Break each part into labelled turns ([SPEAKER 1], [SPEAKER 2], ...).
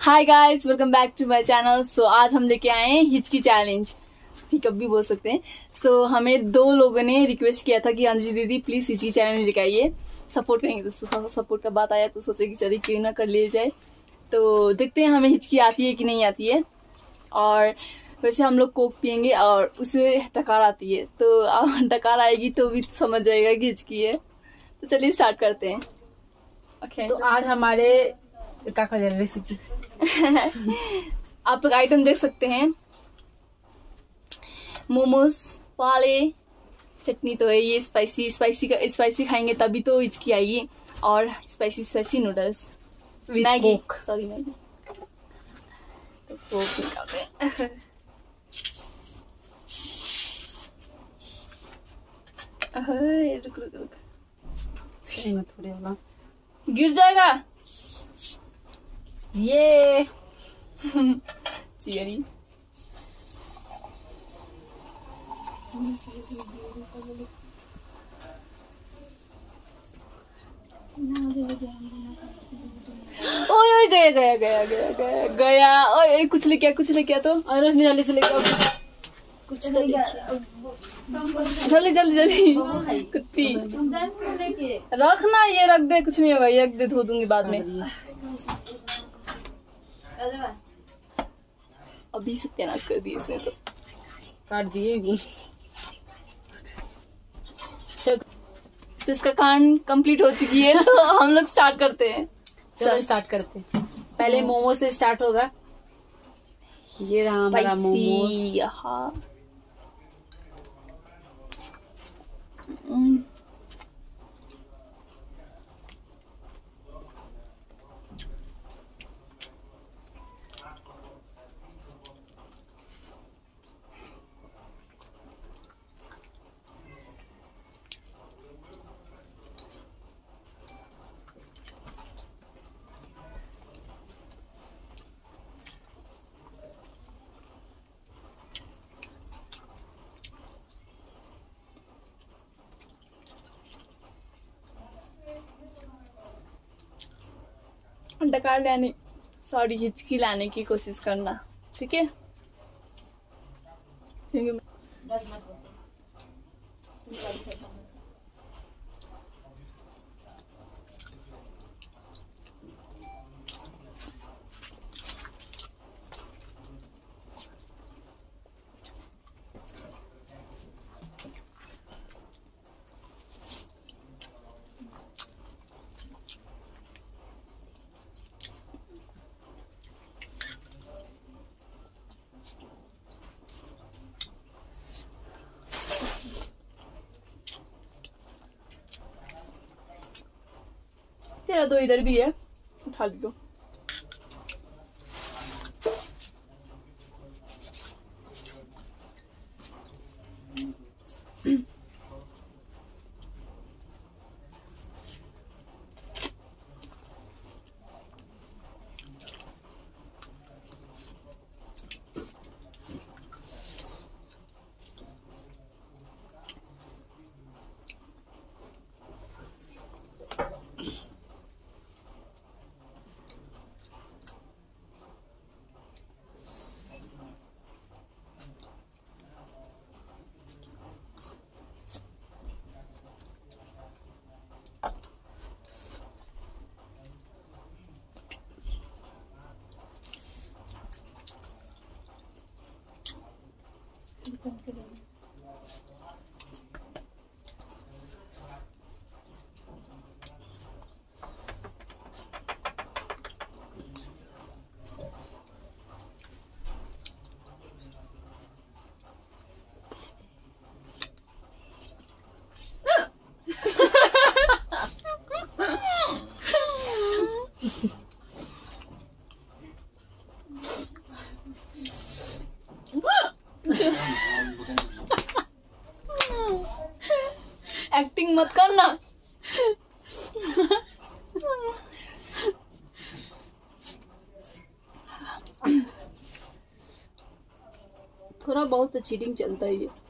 [SPEAKER 1] Hi guys, welcome back to my channel. So आज हम लेके आए हैं हिचकी चैलेंज, कब भी बोल सकते हैं। सो हमें 2 लोगों ने रिक्वेस्ट किया था कि अंजलि दीदी प्लीज हिचकी चैलेंज लेके आइए, सपोर्ट करेंगे। तो सपोर्ट का बात आया तो सोचे कि चलिए क्यों ना कर लिया जाए। तो देखते हैं हमें हिचकी आती है कि नहीं आती है। और वैसे हम लोग कोक पियेंगे और उसे डकार आती है, तो डकार आएगी तो भी समझ जाएगा कि हिचकी है। तो चलिए स्टार्ट करते हैं। ओके
[SPEAKER 2] तो आज हमारे काका रेसिपी
[SPEAKER 1] आप लोग आइटम देख सकते हैं। मोमोज, पाले, चटनी तो है ये। स्पाइसी खाएंगे तभी तो हिचकी आएगी। और spicy noodles, Maggi, sorry Maggi. तो कोक निकालते हैं। रुक
[SPEAKER 2] थोड़े वाला
[SPEAKER 1] गिर जाएगा
[SPEAKER 2] ये
[SPEAKER 1] चियरी। ओए गया। ओए कुछ ले क्या तो
[SPEAKER 2] रोशनी जल्दी से लेके
[SPEAKER 1] कुछ जल्दी कुत्ती रखना। ये रख दे, कुछ नहीं होगा। ये रख दे, धो दूंगी बाद में। अभी सत्यानाश कर दिए इसने, तो
[SPEAKER 2] काट दिए।
[SPEAKER 1] तो इसका कांड कंप्लीट हो चुकी है। तो हम लोग स्टार्ट करते हैं।
[SPEAKER 2] चलो स्टार्ट करते हैं। पहले मोमो से स्टार्ट होगा। ये रहा हमारा मोमोज।
[SPEAKER 1] हाँ डकार लाने, सॉरी हिचकी लाने की कोशिश करना, ठीक है? तेरा तो इधर भी है, उठा लो। एक्टिंग मत करना।
[SPEAKER 2] थोड़ा बहुत तो चीटिंग चलता ही है।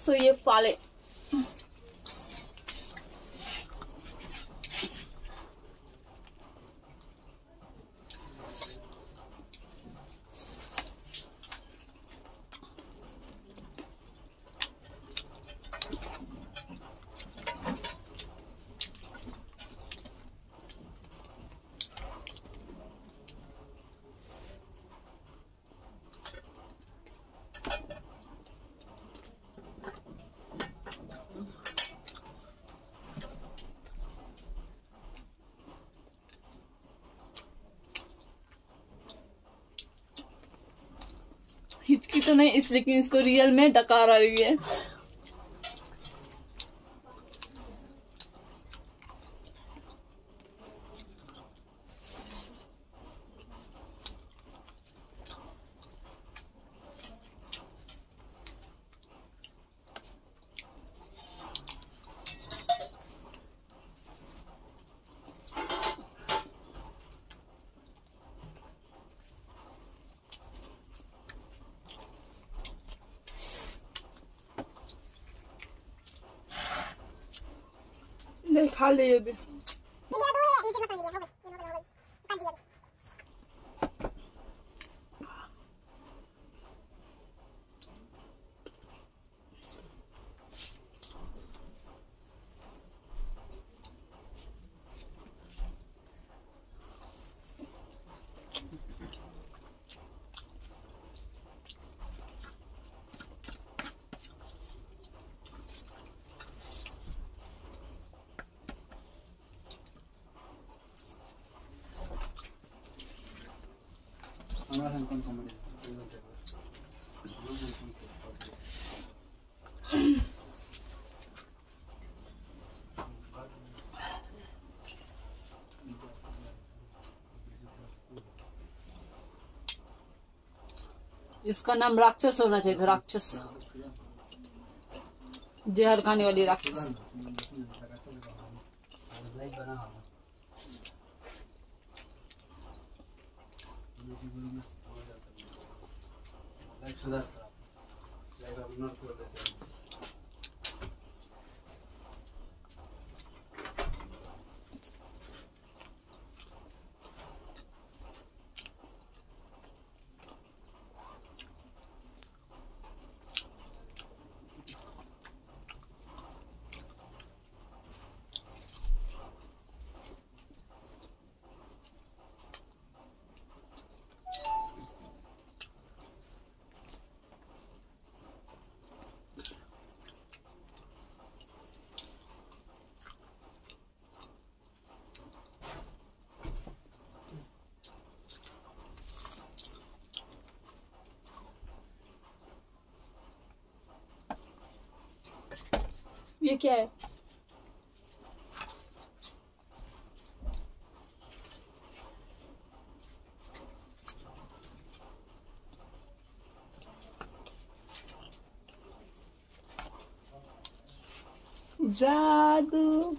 [SPEAKER 1] तो ये फाले हिचकी तो नहीं इस, लेकिन इसको रियल में डकार आ रही है। नहीं खा ले भी।
[SPEAKER 2] इसका नाम राक्षस होना चाहिए था, राक्षस, जहर खाने वाली राक्षस।
[SPEAKER 1] ये क्या है? जादू।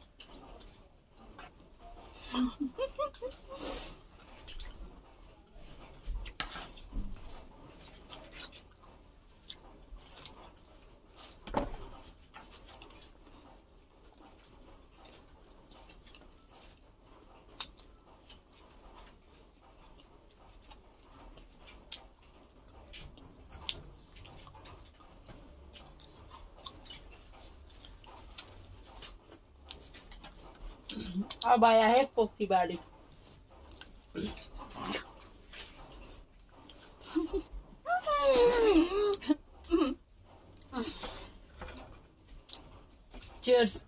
[SPEAKER 2] अब आया है कोक की बारी। चीयर्स।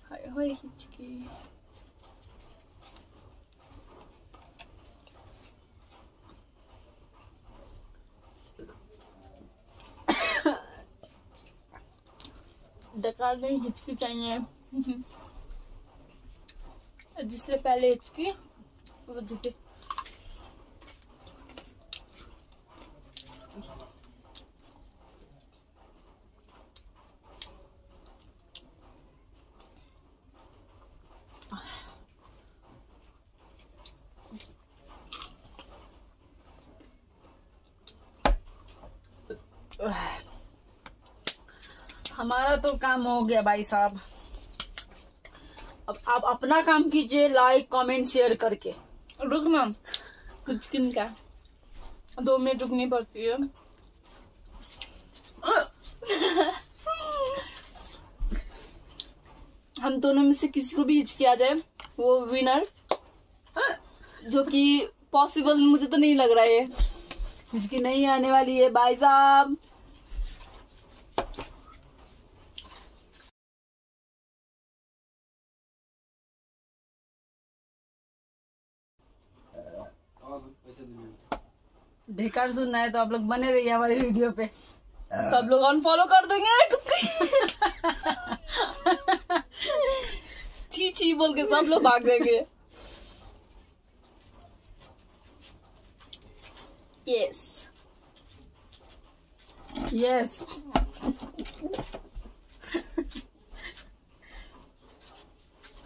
[SPEAKER 1] हाय हाय हिचकी। डकार नहीं, हिचकी चाहिए। जिससे पहले हिचकी वो जीते।
[SPEAKER 2] हमारा तो काम हो गया भाई साहब। अब आप अपना काम कीजिए, लाइक कमेंट शेयर करके।
[SPEAKER 1] रुक ना, कुछ किन का 2 मिनट रुकनी पड़ती है। हम दोनों में से किसी को भी हिचकी आ जाए वो विनर, जो कि पॉसिबल मुझे तो नहीं लग रहा है।
[SPEAKER 2] हिचकी नहीं आने वाली है भाई साहब। ढेकर सुनना है तो आप लोग बने रहिए हमारे वीडियो पे।
[SPEAKER 1] सब लोग अनफॉलो कर देंगे। छी छी बोल के सब लोग भाग जाएंगे। Yes
[SPEAKER 2] yes.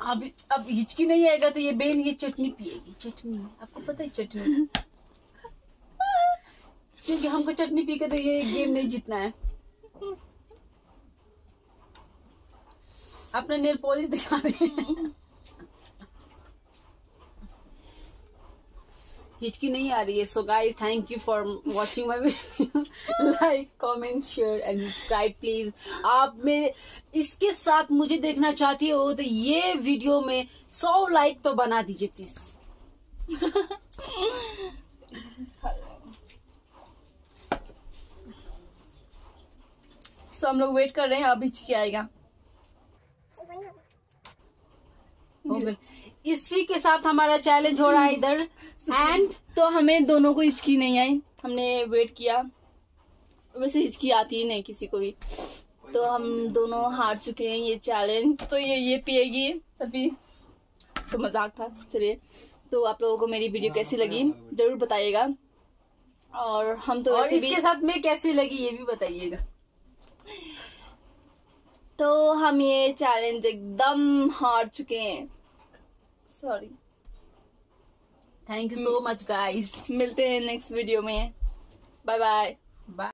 [SPEAKER 2] अब हिचकी नहीं आएगा तो ये बहन ये चटनी पिएगी। चटनी आपको पता है चटनी, क्योंकि हमको चटनी पी के तो ये गेम नहीं जीतना है। अपने नेल पॉलिश दिखा रहे हैं। हिचकी नहीं आ रही है। So guys thank you for watching my video. Like comment share and subscribe please. आप मेरे इसके साथ मुझे देखना चाहती हो तो ये वीडियो में 100 लाइक तो बना दीजिए प्लीज।
[SPEAKER 1] तो हम लोग वेट कर रहे हैं, अभी हिचकी आएगा।
[SPEAKER 2] इसी के साथ हमारा चैलेंज हो रहा है इधर। एंड
[SPEAKER 1] तो हमें दोनों को हिचकी नहीं आई, हमने वेट किया। वैसे हिचकी आती ही नहीं किसी को भी, तो हम दोनों हार चुके हैं ये चैलेंज। तो ये पिएगी तभी, तो मजाक था। चलिए, तो आप लोगों को मेरी वीडियो कैसी लगी जरूर बताइएगा। और हम तो
[SPEAKER 2] और इसके साथ में कैसी लगी ये भी बताइएगा।
[SPEAKER 1] तो हम ये चैलेंज एकदम हार चुके हैं। Sorry.
[SPEAKER 2] Thank you so much guys.
[SPEAKER 1] मिलते हैं नेक्स्ट वीडियो में। Bye bye.
[SPEAKER 2] बाय।